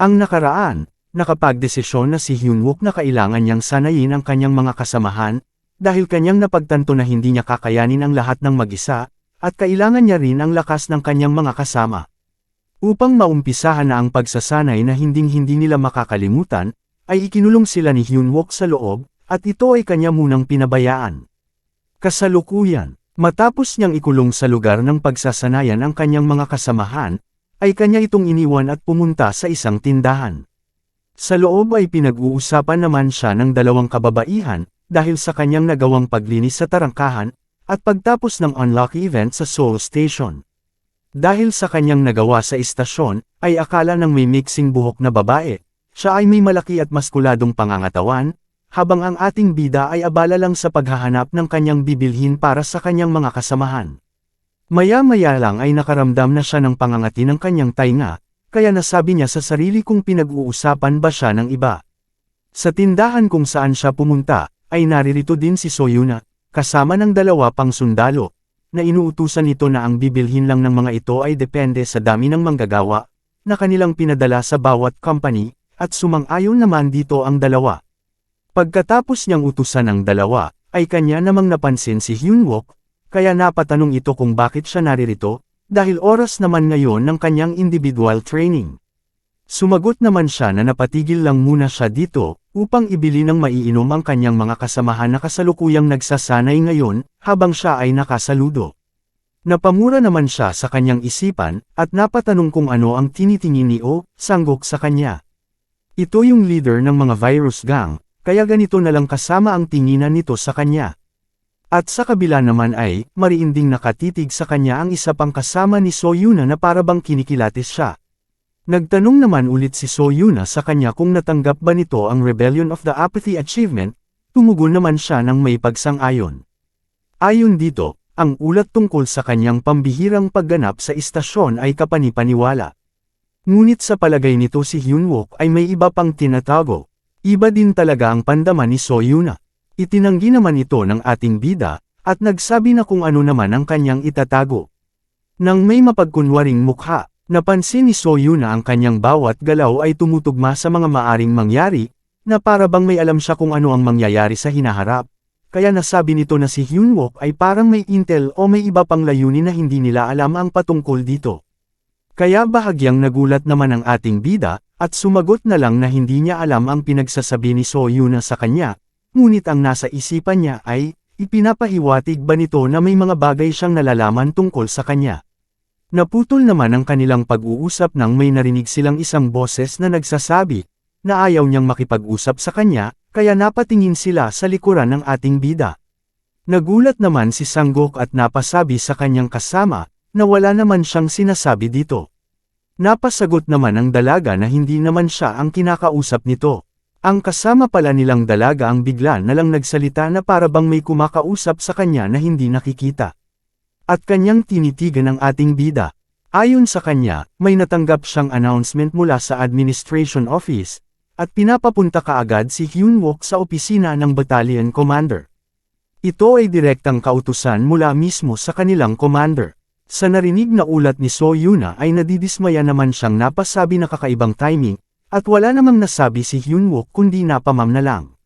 Ang nakaraan, nakapagdesisyon na si Hyunwook na kailangan niyang sanayin ang kanyang mga kasamahan, dahil kanyang napagtanto na hindi niya kakayanin ang lahat ng mag-isa, at kailangan niya rin ang lakas ng kanyang mga kasama. Upang maumpisahan na ang pagsasanay na hinding-hindi nila makakalimutan, ay ikinulong sila ni Hyunwook sa loob, at ito ay kanya munang pinabayaan. Kasalukuyan, matapos niyang ikulong sa lugar ng pagsasanayan ang kanyang mga kasamahan, ay kanya itong iniwan at pumunta sa isang tindahan. Sa loob ay pinag-uusapan naman siya ng dalawang kababaihan, dahil sa kanyang nagawang paglinis sa tarangkahan, at pagtapos ng unlock event sa Seoul Station. Dahil sa kanyang nagawa sa istasyon, ay akala ng may mixing buhok na babae, siya ay may malaki at maskuladong pangangatawan, habang ang ating bida ay abala lang sa paghahanap ng kanyang bibilhin para sa kanyang mga kasamahan. Maya-maya lang ay nakaramdam na siya ng pangangati ng kanyang tainga, kaya nasabi niya sa sarili kung pinag-uusapan ba siya ng iba. Sa tindahan kung saan siya pumunta, ay naririto din si Soyuna, kasama ng dalawa pang sundalo, na inuutusan ito na ang bibilhin lang ng mga ito ay depende sa dami ng manggagawa, na kanilang pinadala sa bawat company, at sumang-ayon naman dito ang dalawa. Pagkatapos niyang utusan ang dalawa, ay kanya namang napansin si Hyunwook, kaya napatanong ito kung bakit siya naririto, dahil oras naman ngayon ng kanyang individual training. Sumagot naman siya na napatigil lang muna siya dito, upang ibili ng maiinom ang kanyang mga kasamahan na kasalukuyang nagsasanay ngayon, habang siya ay nakasaludo. Napamura naman siya sa kanyang isipan, at napatanong kung ano ang tinitingin ni Oh Sang-guk sa kanya. Ito yung leader ng mga virus gang, kaya ganito na lang kasama ang tinginan nito sa kanya. At sa kabila naman ay, mariinding nakatitig sa kanya ang isa pang kasama ni Soyuna na parabang kinikilatis siya. Nagtanong naman ulit si Soyuna sa kanya kung natanggap ba nito ang Rebellion of the Apathy Achievement, tumugon naman siya ng may pagsang-ayon. Ayon dito, ang ulat tungkol sa kanyang pambihirang pagganap sa istasyon ay kapanipaniwala. Ngunit sa palagay nito si Hyunwook ay may iba pang tinatago. Iba din talaga ang pandaman ni Soyuna. Itinanggi naman ito ng ating bida, at nagsabi na kung ano naman ang kanyang itatago. Nang may mapagkunwaring mukha, napansin ni Soyuna ang kanyang bawat galaw ay tumutugma sa mga maaring mangyari, na para bang may alam siya kung ano ang mangyayari sa hinaharap. Kaya nasabi nito na si Hyunwook ay parang may intel o may iba pang layunin na hindi nila alam ang patungkol dito. Kaya bahagyang nagulat naman ang ating bida, at sumagot na lang na hindi niya alam ang pinagsasabi ni Soyuna sa kanya. Ngunit ang nasa isipan niya ay, ipinapahiwatig ba nito na may mga bagay siyang nalalaman tungkol sa kanya. Naputol naman ang kanilang pag-uusap nang may narinig silang isang boses na nagsasabi, na ayaw niyang makipag-usap sa kanya, kaya napatingin sila sa likuran ng ating bida. Nagulat naman si Sang-guk at napasabi sa kanyang kasama, na wala naman siyang sinasabi dito. Napasagot naman ang dalaga na hindi naman siya ang kinakausap nito. Ang kasama pala nilang dalaga ang bigla na lang nagsalita na para bang may kumakausap sa kanya na hindi nakikita. At kanyang tinitigan ang ating bida. Ayon sa kanya, may natanggap siyang announcement mula sa administration office, at pinapapunta kaagad si Hyunwook sa opisina ng battalion commander. Ito ay direktang kautusan mula mismo sa kanilang commander. Sa narinig na ulat ni Soyuna ay nadidismaya naman siyang napasabi na kakaibang timing, at wala namang nasabi si Hyunwook kundi napamam na lang.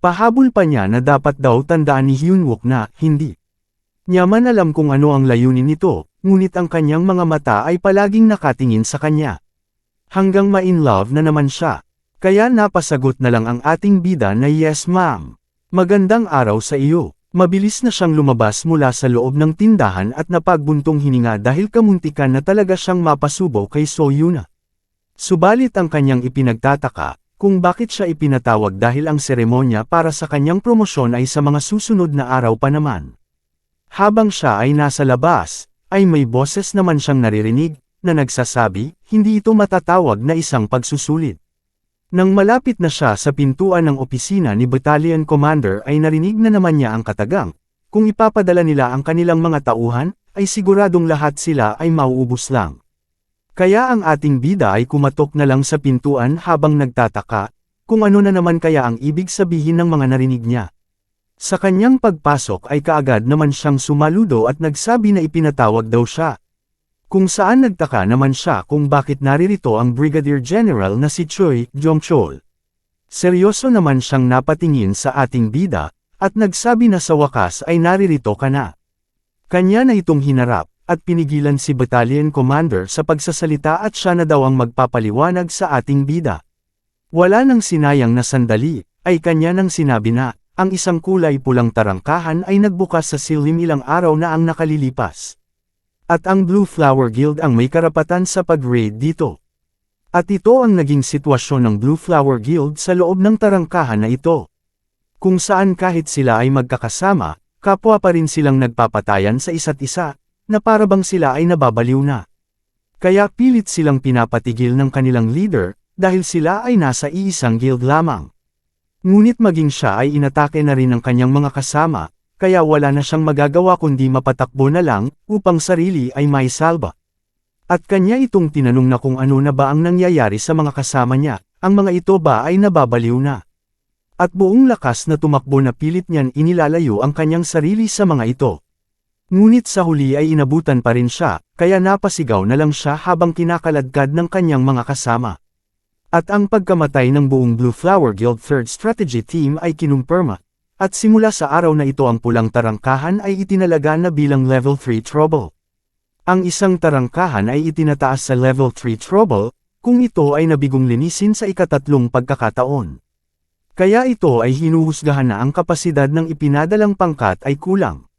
Pahabol pa niya na dapat daw tandaan ni Hyunwook na, hindi niya man alam kung ano ang layunin nito, ngunit ang kanyang mga mata ay palaging nakatingin sa kanya. Hanggang ma-in love na naman siya. Kaya napasagot na lang ang ating bida na yes ma'am. Magandang araw sa iyo. Mabilis na siyang lumabas mula sa loob ng tindahan at napagbuntong hininga dahil kamuntikan na talaga siyang mapasubo kay Soyuna. Subalit ang kanyang ipinagtataka, kung bakit siya ipinatawag dahil ang seremonya para sa kanyang promosyon ay sa mga susunod na araw pa naman. Habang siya ay nasa labas, ay may boses naman siyang naririnig, na nagsasabi, hindi ito matatawag na isang pagsusulit. Nang malapit na siya sa pintuan ng opisina ni Battalion Commander ay narinig na naman niya ang katagang, kung ipapadala nila ang kanilang mga tauhan, ay siguradong lahat sila ay mauubos lang. Kaya ang ating bida ay kumatok na lang sa pintuan habang nagtataka, kung ano na naman kaya ang ibig sabihin ng mga narinig niya. Sa kanyang pagpasok ay kaagad naman siyang sumaludo at nagsabi na ipinatawag daw siya. Kung saan nagtaka naman siya kung bakit naririto ang Brigadier General na si Choi Jong-chol. Seryoso naman siyang napatingin sa ating bida, at nagsabi na sa wakas ay naririto ka na. Kanya na itong hinarap, at pinigilan si Battalion Commander sa pagsasalita at siya na daw ang magpapaliwanag sa ating bida. Wala nang sinayang na sandali, ay kanya nang sinabi na, ang isang kulay pulang tarangkahan ay nagbukas sa silim ilang araw na ang nakalilipas. At ang Blue Flower Guild ang may karapatan sa pag-raid dito. At ito ang naging sitwasyon ng Blue Flower Guild sa loob ng tarangkahan na ito. Kung saan kahit sila ay magkakasama, kapwa pa rin silang nagpapatayan sa isa't isa, na parabang sila ay nababaliw na. Kaya pilit silang pinapatigil ng kanilang leader, dahil sila ay nasa iisang guild lamang. Ngunit maging siya ay inatake na rin ng kanyang mga kasama, kaya wala na siyang magagawa kundi mapatakbo na lang, upang sarili ay maisalba. At kanya itong tinanong na kung ano na ba ang nangyayari sa mga kasama niya, ang mga ito ba ay nababaliw na. At buong lakas na tumakbo na pilit niyan inilalayo ang kanyang sarili sa mga ito. Ngunit sa huli ay inabutan pa rin siya, kaya napasigaw na lang siya habang kinakaladkad ng kanyang mga kasama. At ang pagkamatay ng buong Blue Flower Guild 3rd Strategy Team ay kinumpirma. At simula sa araw na ito ang pulang tarangkahan ay itinalaga na bilang Level 3 Trouble. Ang isang tarangkahan ay itinataas sa Level 3 Trouble, kung ito ay nabigong linisin sa ikatatlong pagkakataon. Kaya ito ay hinuhusgahan na ang kapasidad ng ipinadalang pangkat ay kulang.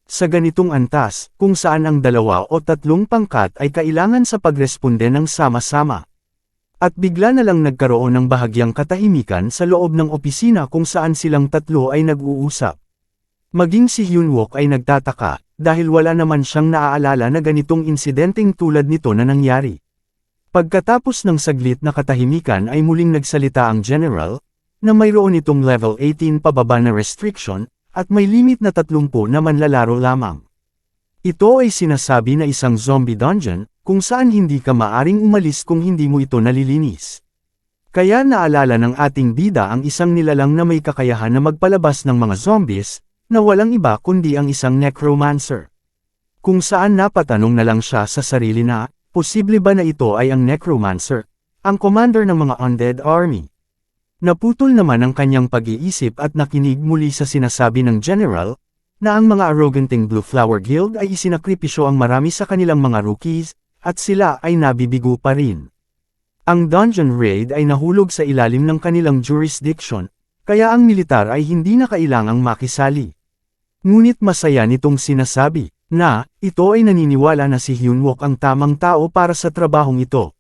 Sa ganitong antas, kung saan ang 2 o 3 pangkat ay kailangan sa pagresponde ng sama-sama. At bigla na lang nagkaroon ng bahagyang katahimikan sa loob ng opisina kung saan silang tatlo ay nag-uusap. Maging si Hyunwook ay nagtataka, dahil wala naman siyang naaalala na ganitong insidenteng tulad nito na nangyari. Pagkatapos ng saglit na katahimikan ay muling nagsalita ang general, na mayroon itong level 18 pababa na restriction, at may limit na 30 na manlalaro lamang. Ito ay sinasabi na isang zombie dungeon, kung saan hindi ka maaring umalis kung hindi mo ito nalilinis. Kaya naalala ng ating bida ang isang nilalang na may kakayahan na magpalabas ng mga zombies, na walang iba kundi ang isang necromancer. Kung saan napatanong na lang siya sa sarili na, posible ba na ito ay ang necromancer, ang commander ng mga undead army? Naputol naman ang kanyang pag-iisip at nakinig muli sa sinasabi ng general, na ang mga arroganting Blue Flower Guild ay isinakripisyo ang marami sa kanilang mga rookies, at sila ay nabibigo pa rin. Ang dungeon raid ay nahulog sa ilalim ng kanilang jurisdiction, kaya ang militar ay hindi na kailangang makisali. Ngunit masaya nitong sinasabi, na, ito ay naniniwala na si Hyunwook ang tamang tao para sa trabahong ito.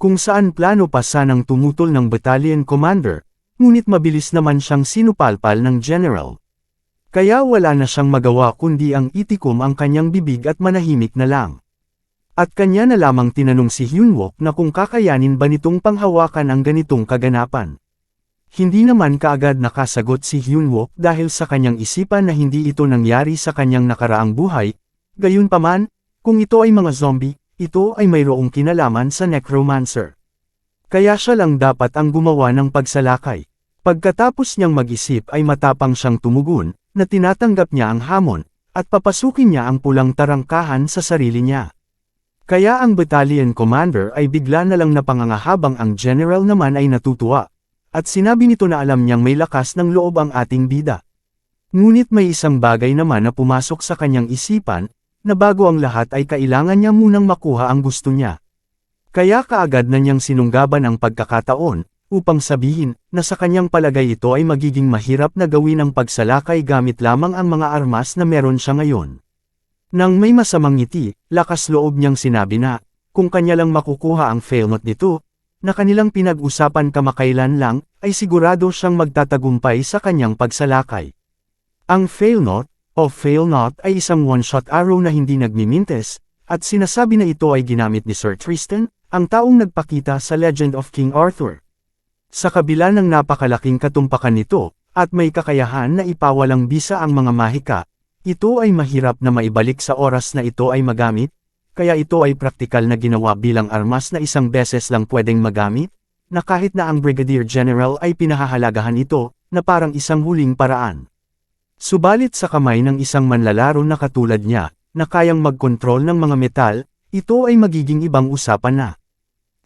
Kung saan plano pa sanang tumutol ng battalion commander, ngunit mabilis naman siyang sinupalpal ng general. Kaya wala na siyang magawa kundi ang itikom ang kanyang bibig at manahimik na lang. At kanya na lamang tinanong si Hyunwook na kung kakayanin ba nitong panghawakan ang ganitong kaganapan. Hindi naman kaagad nakasagot si Hyunwook dahil sa kanyang isipan na hindi ito nangyari sa kanyang nakaraang buhay, gayunpaman, kung ito ay mga zombie, ito ay mayroong kinalaman sa necromancer. Kaya siya lang dapat ang gumawa ng pagsalakay. Pagkatapos niyang mag-isip ay matapang siyang tumugon, na tinatanggap niya ang hamon, at papasukin niya ang pulang tarangkahan sa sarili niya. Kaya ang battalion commander ay bigla na lang napangangahabang ang general naman ay natutuwa. At sinabi nito na alam niyang may lakas ng loob ang ating bida. Ngunit may isang bagay naman na pumasok sa kanyang isipan, na bago ang lahat ay kailangan niya munang makuha ang gusto niya. Kaya kaagad na niyang sinunggaban ang pagkakataon, upang sabihin, na sa kanyang palagay ito ay magiging mahirap na gawin ang pagsalakay gamit lamang ang mga armas na meron siya ngayon. Nang may masamang ngiti, lakas loob niyang sinabi na, kung kanya lang makukuha ang failnote nito, na kanilang pinag-usapan kamakailan lang, ay sigurado siyang magtatagumpay sa kanyang pagsalakay. Ang failnote, o failnote ay isang one-shot arrow na hindi nagmimintes, at sinasabi na ito ay ginamit ni Sir Tristan, ang taong nagpakita sa Legend of King Arthur. Sa kabila ng napakalaking katumpakan nito, at may kakayahan na ipawalang bisa ang mga mahika, ito ay mahirap na maibalik sa oras na ito ay magamit, kaya ito ay praktikal na ginawa bilang armas na isang beses lang pwedeng magamit, na kahit na ang Brigadier General ay pinahahalagahan ito, na parang isang huling paraan. Subalit sa kamay ng isang manlalaro na katulad niya, na kayang magkontrol ng mga metal, ito ay magiging ibang usapan na.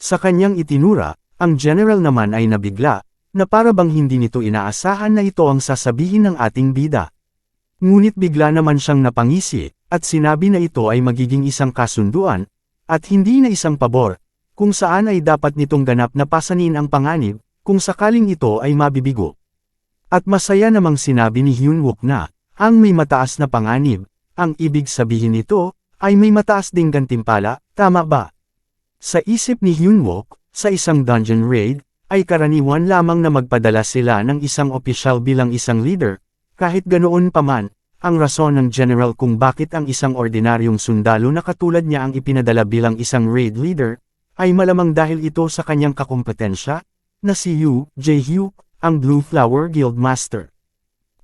Sa kanyang itinura, ang general naman ay nabigla, na para bang hindi nito inaasahan na ito ang sasabihin ng ating bida. Ngunit bigla naman siyang napangisi, at sinabi na ito ay magiging isang kasunduan, at hindi na isang pabor, kung saan ay dapat nitong ganap na pasanin ang panganib, kung sakaling ito ay mabibigo. At masaya namang sinabi ni Hyunwook na, ang may mataas na panganib, ang ibig sabihin nito, ay may mataas ding gantimpala, tama ba? Sa isip ni Hyunwook, sa isang dungeon raid, ay karaniwan lamang na magpadala sila ng isang opisyal bilang isang leader, kahit ganoon pa man, ang rason ng general kung bakit ang isang ordinaryong sundalo na katulad niya ang ipinadala bilang isang raid leader, ay malamang dahil ito sa kanyang kakumpetensya, na si Yoo Jae-hyuk, ang Blue Flower Guild Master.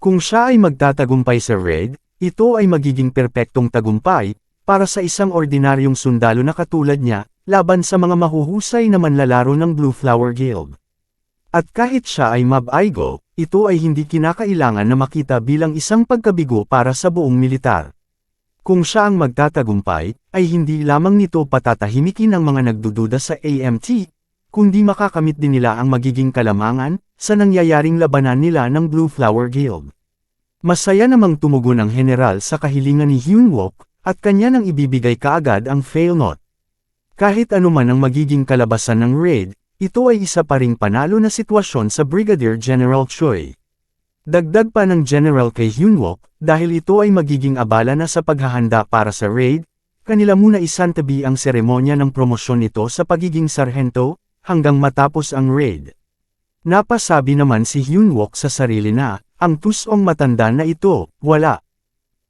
Kung siya ay magtatagumpay sa raid, ito ay magiging perpektong tagumpay, para sa isang ordinaryong sundalo na katulad niya, laban sa mga mahuhusay na manlalaro ng Blue Flower Guild. At kahit siya ay Mab Aigo, ito ay hindi kinakailangan na makita bilang isang pagkabigo para sa buong militar. Kung siya ang magtatagumpay, ay hindi lamang nito patatahimikin ang mga nagdududa sa AMT, kundi makakamit din nila ang magiging kalamangan, sa nangyayaring labanan nila ng Blue Flower Guild. Masaya namang tumugon ang general sa kahilingan ni Hyunwook, at kanya nang ibibigay kaagad ang fail note. Kahit anuman ang magiging kalabasan ng raid, ito ay isa pa ring panalo na sitwasyon sa Brigadier General Choi. Dagdag pa ng general kay Hyunwook, dahil ito ay magiging abala na sa paghahanda para sa raid, kanila muna isantabi ang seremonya ng promosyon nito sa pagiging sarhento, hanggang matapos ang raid. Napasabi naman si Hyunwook sa sarili na, ang tusong matanda na ito, wala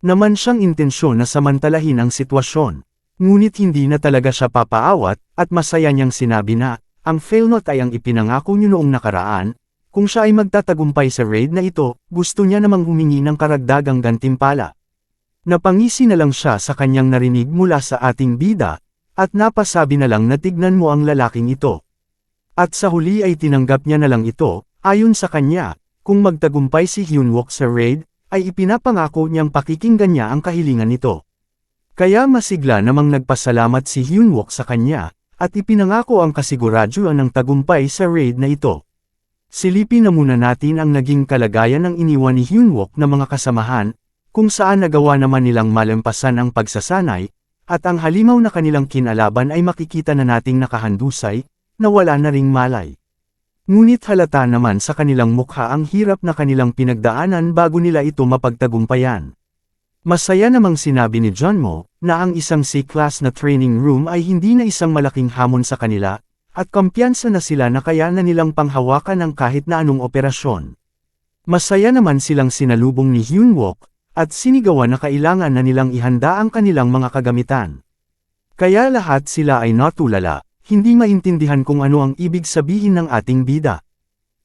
naman siyang intensyon na samantalahin ang sitwasyon. Ngunit hindi na talaga siya papaawat, at masaya niyang sinabi na, ang fail note ay ang ipinangako niyo noong nakaraan, kung siya ay magtatagumpay sa raid na ito, gusto niya namang humingi ng karagdagang gantimpala. Napangisi na lang siya sa kanyang narinig mula sa ating bida, at napasabi na lang na tignan mo ang lalaking ito. At sa huli ay tinanggap niya na lang ito, ayon sa kanya, kung magtagumpay si Hyunwook sa raid, ay ipinapangako niyang pakikinggan niya ang kahilingan nito. Kaya masigla namang nagpasalamat si Hyunwook sa kanya, at ipinangako ang kasiguraduhan ng tagumpay sa raid na ito. Silipin na muna natin ang naging kalagayan ng iniwan ni Hyunwook na mga kasamahan, kung saan nagawa naman nilang malampasan ang pagsasanay, at ang halimaw na kanilang kinalaban ay makikita na nating nakahandusay, na wala na ring malay. Ngunit halata naman sa kanilang mukha ang hirap na kanilang pinagdaanan bago nila ito mapagtagumpayan. Masaya namang sinabi ni Junmo, na ang isang C-class na training room ay hindi na isang malaking hamon sa kanila, at kumpiyansa na sila na kaya na nilang panghawakan ang kahit na anong operasyon. Masaya naman silang sinalubong ni Hyunwook, at sinigawan na kailangan na nilang ihanda ang kanilang mga kagamitan. Kaya lahat sila ay natulala, hindi maintindihan kung ano ang ibig sabihin ng ating bida.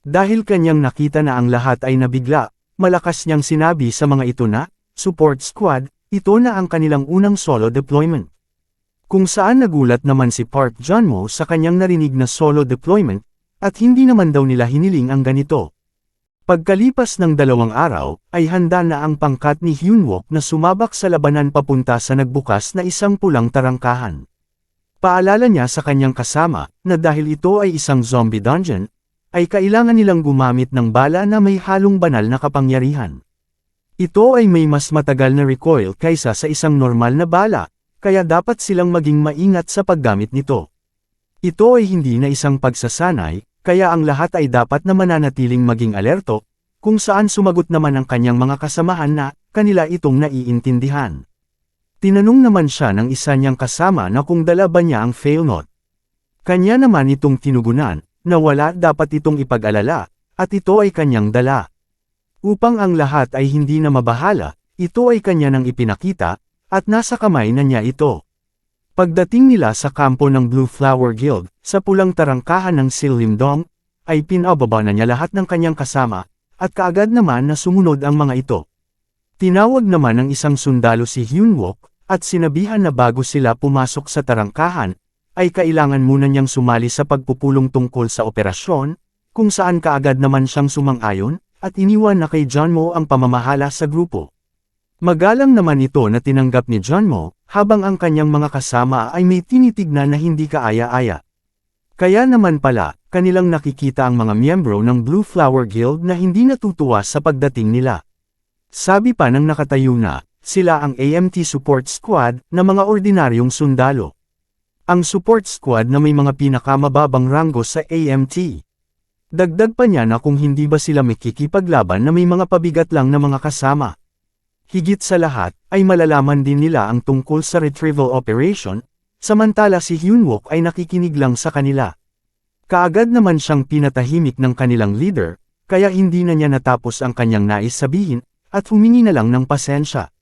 Dahil kanyang nakita na ang lahat ay nabigla, malakas niyang sinabi sa mga ito na, support squad, ito na ang kanilang unang solo deployment. Kung saan nagulat naman si Park Junmo sa kanyang narinig na solo deployment, at hindi naman daw nila hiniling ang ganito. Pagkalipas ng 2 araw, ay handa na ang pangkat ni Hyunwook na sumabak sa labanan papunta sa nagbukas na isang pulang tarangkahan. Paalala niya sa kanyang kasama, na dahil ito ay isang zombie dungeon, ay kailangan nilang gumamit ng bala na may halong banal na kapangyarihan. Ito ay may mas matagal na recoil kaysa sa isang normal na bala, kaya dapat silang maging maingat sa paggamit nito. Ito ay hindi na isang pagsasanay, kaya ang lahat ay dapat na mananatiling maging alerto, kung saan sumagot naman ang kanyang mga kasamahan na, kanila itong naiintindihan. Tinanong naman siya ng isa niyang kasama na kung dala ba niya ang fail note. Kanya naman itong tinugunan, na wala dapat itong ipag-alala, at ito ay kanyang dala. Upang ang lahat ay hindi na mabahala, ito ay kanya nang ipinakita, at nasa kamay na niya ito. Pagdating nila sa kampo ng Blue Flower Guild, sa pulang tarangkahan ng Sillimdong, ay pinababa na niya lahat ng kanyang kasama, at kaagad naman na sumunod ang mga ito. Tinawag naman ng isang sundalo si Hyunwook, at sinabihan na bago sila pumasok sa tarangkahan, ay kailangan muna niyang sumali sa pagpupulong tungkol sa operasyon, kung saan kaagad naman siyang sumang-ayon, at iniwan na kay Junmo ang pamamahala sa grupo. Magalang naman ito na tinanggap ni Junmo, habang ang kanyang mga kasama ay may tinitignan na hindi kaaya-aya. Kaya naman pala, kanilang nakikita ang mga miyembro ng Blue Flower Guild na hindi natutuwa sa pagdating nila. Sabi pa ng nakatayo na, sila ang AMT Support Squad na mga ordinaryong sundalo. Ang support squad na may mga pinakamababang ranggo sa AMT. Dagdag pa niya na kung hindi ba sila makikipaglaban na may mga pabigat lang na mga kasama. Higit sa lahat, ay malalaman din nila ang tungkol sa retrieval operation, samantala si Hyunwook ay nakikinig lang sa kanila. Kaagad naman siyang pinatahimik ng kanilang leader, kaya hindi na niya natapos ang kanyang nais sabihin, at humingi na lang ng pasensya.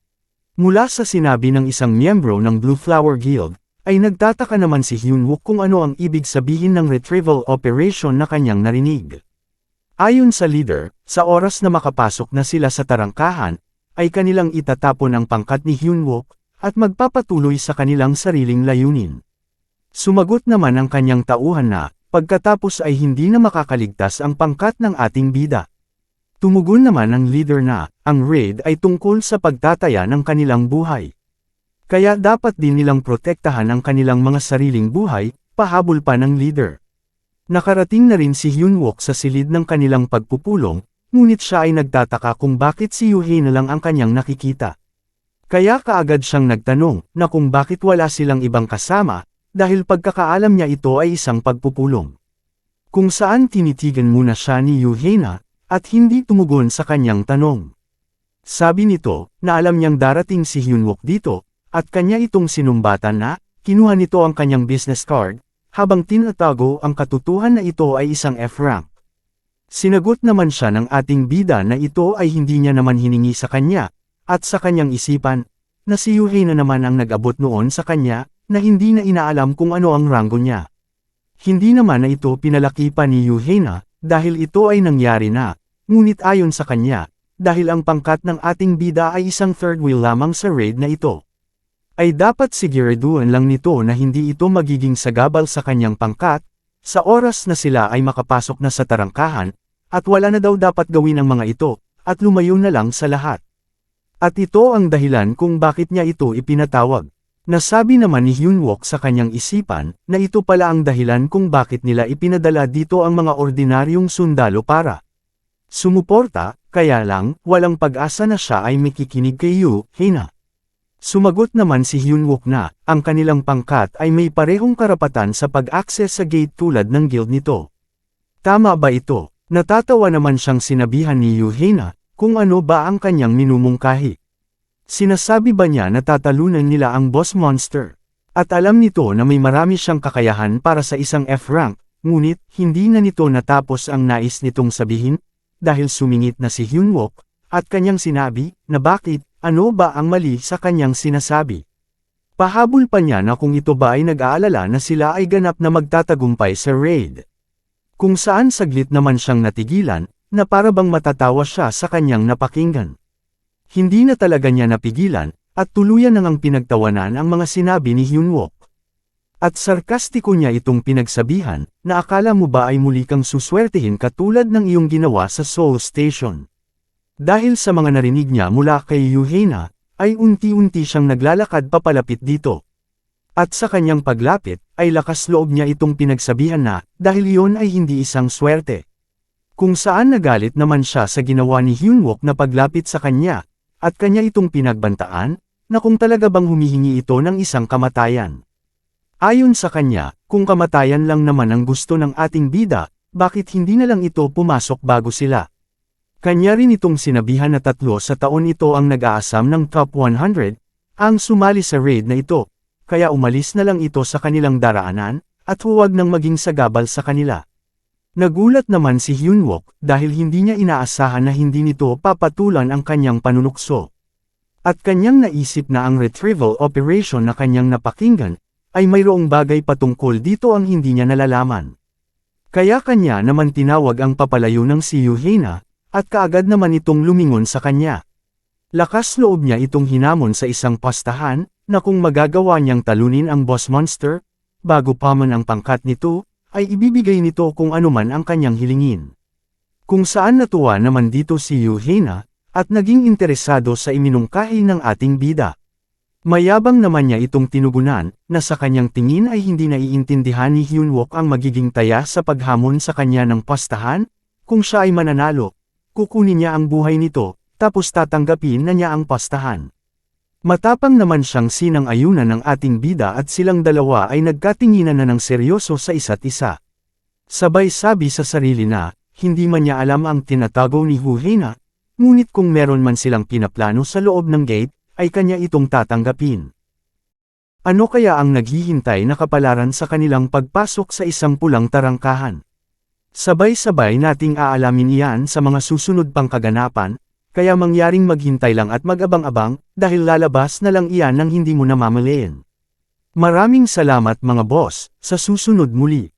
Mula sa sinabi ng isang miyembro ng Blue Flower Guild, ay nagtataka naman si Hyunwook kung ano ang ibig sabihin ng retrieval operation na kanyang narinig. Ayon sa leader, sa oras na makapasok na sila sa tarangkahan, ay kanilang itatapon ang pangkat ni Hyunwook, at magpapatuloy sa kanilang sariling layunin. Sumagot naman ang kanyang tauhan na, pagkatapos ay hindi na makakaligtas ang pangkat ng ating bida. Tumugon naman ang leader na, ang raid ay tungkol sa pagtataya ng kanilang buhay. Kaya dapat din nilang protektahan ang kanilang mga sariling buhay, pahabol pa ng leader. Nakarating na rin si Hyunwook sa silid ng kanilang pagpupulong, ngunit siya ay nagtataka kung bakit si Yoo-hae na lang ang kanyang nakikita. Kaya kaagad siyang nagtanong na kung bakit wala silang ibang kasama, dahil pagkakaalam niya ito ay isang pagpupulong. Kung saan tinitigan muna siya ni Yoo-hae na, at hindi tumugon sa kanyang tanong. Sabi nito, na alam niyang darating si Hyunwook dito, at kanya itong sinumbatan na, kinuha nito ang kanyang business card, habang tinatago ang katotohanan na ito ay isang F-rank. Sinagot naman siya ng ating bida na ito ay hindi niya naman hiningi sa kanya, at sa kanyang isipan, na si Yoo-hae na naman ang nag-abot noon sa kanya, na hindi na inaalam kung ano ang ranggo niya. Hindi naman na ito pinalaki pa ni Yoo-hae na, dahil ito ay nangyari na, ngunit ayon sa kanya, dahil ang pangkat ng ating bida ay isang third wheel lamang sa raid na ito. Ay dapat siguraduhan lang nito na hindi ito magiging sagabal sa kanyang pangkat, sa oras na sila ay makapasok na sa tarangkahan, at wala na daw dapat gawin ang mga ito, at lumayo na lang sa lahat. At ito ang dahilan kung bakit niya ito ipinatawag. Nasabi naman ni Hyunwook sa kanyang isipan, na ito pala ang dahilan kung bakit nila ipinadala dito ang mga ordinaryong sundalo para sumuporta, kaya lang, walang pag-asa na siya ay makikinig kay Yoo-hae na. Sumagot naman si Hyunwook na, ang kanilang pangkat ay may parehong karapatan sa pag-access sa gate tulad ng guild nito. Tama ba ito? Natatawa naman siyang sinabihan ni Yoo-hae na, kung ano ba ang kanyang minumungkahi. Sinasabi ba niya na tatalunan nila ang boss monster? At alam nito na may marami siyang kakayahan para sa isang F-rank, ngunit hindi na nito natapos ang nais nitong sabihin, dahil sumingit na si Hyunwook, at kanyang sinabi, na bakit, ano ba ang mali sa kanyang sinasabi. Pahabol pa niya na kung ito ba ay nag-aalala na sila ay ganap na magtatagumpay sa raid. Kung saan saglit naman siyang natigilan, na para bang matatawa siya sa kanyang napakinggan. Hindi na talaga niya napigilan, at tuluyan nang ang pinagtawanan ang mga sinabi ni Hyunwook. At sarkastiko niya itong pinagsabihan, na akala mo ba ay muli kang suswertehin katulad ng iyong ginawa sa Seoul Station. Dahil sa mga narinig niya mula kay Yoo-hae na, ay unti-unti siyang naglalakad papalapit dito. At sa kanyang paglapit, ay lakas loob niya itong pinagsabihan na, dahil iyon ay hindi isang swerte. Kung saan nagalit naman siya sa ginawa ni Hyunwook na paglapit sa kanya, at kanya itong pinagbantaan, na kung talaga bang humihingi ito ng isang kamatayan. Ayon sa kanya, kung kamatayan lang naman ang gusto ng ating bida, bakit hindi na lang ito pumasok bago sila? Kanya rin itong sinabihan na 3 sa taon ito ang nag-aasam ng top 100, ang sumali sa raid na ito. Kaya umalis na lang ito sa kanilang daraanan, at huwag nang maging sagabal sa kanila. Nagulat naman si Hyunwook, dahil hindi niya inaasahan na hindi nito papatulan ang kanyang panunukso. At kanyang naisip na ang retrieval operation na kanyang napakinggan, ay mayroong bagay patungkol dito ang hindi niya nalalaman. Kaya kanya naman tinawag ang papalayo ng si Yoo-hae na, at kaagad naman itong lumingon sa kanya. Lakas loob niya itong hinamon sa isang pastahan, na kung magagawa niyang talunin ang boss monster, bago pa man ang pangkat nito, ay ibibigay nito kung anuman ang kanyang hilingin. Kung saan natuwa naman dito si Yoo-hae na, at naging interesado sa iminungkahi ng ating bida. Mayabang naman niya itong tinugunan, na sa kanyang tingin ay hindi naiintindihan ni Hyunwook ang magiging taya sa paghamon sa kanya ng pastahan. Kung siya ay mananalo, kukunin niya ang buhay nito, tapos tatanggapin na niya ang pastahan. Matapang naman siyang sinang-ayunan ng ating bida at silang dalawa ay nagkatinginan na ng seryoso sa isa't isa. Sabay sabi sa sarili na, hindi man niya alam ang tinatago ni Huhina, ngunit kung meron man silang pinaplano sa loob ng gate, ay kanya itong tatanggapin. Ano kaya ang naghihintay na kapalaran sa kanilang pagpasok sa isang pulang tarangkahan? Sabay-sabay nating aalamin iyan sa mga susunod pang kaganapan, kaya mangyaring maghintay lang at mag-abang-abang, dahil lalabas na lang iyan ng hindi mo namamalayan. Maraming salamat mga boss, sa susunod muli.